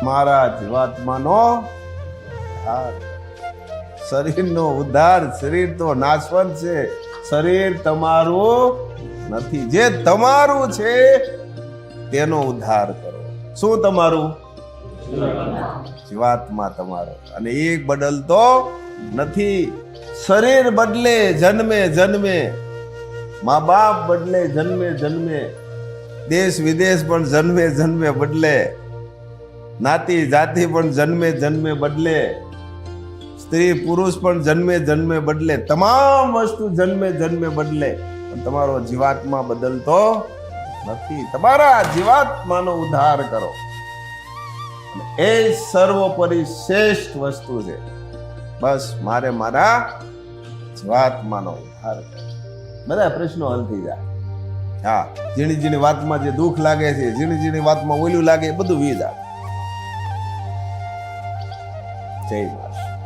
મારા જીવાત્માનો ઉદ્ધાર. શરીરનો ઉદ્ધાર. શરીર તો નાશવંત છે, શરીર તમારું નથી. જે તમારું છે તેનો ઉદ્ધાર કરો. શું તમારું? જીવાત્મા તમારો. અને એક બદલતો નથી. શરીર બદલે જન્મે જન્મે, મા બાપ બદલે જન્મે જન્મે, દેશ વિદેશ પણ જન્મે જન્મે બદલે, નાતી જાતિ પણ જન્મે જન્મે બદલે, સ્ત્રી પુરુષ પણ જન્મે જન્મે બદલે, તમામ વસ્તુ જન્મે જન્મે બદલે, પણ તમારો જીવાત્મા બદલતો નથી. તમારા જીવાત્માનો ઉદ્ધાર કરો. એ સર્વોપરી શ્રેષ્ઠ વસ્તુ છે. બસ મારે મારા જીવાત્માનો ઉદ્ધાર કરો. બધા પ્રશ્નો હલ થઈ જાય. હા, ઝીણી ઝીણી વાતમાં જે દુઃખ લાગે છે, ઝીણી ઝીણી વાતમાં ઓલું લાગે, એ બધું વી જાય. જય માતા.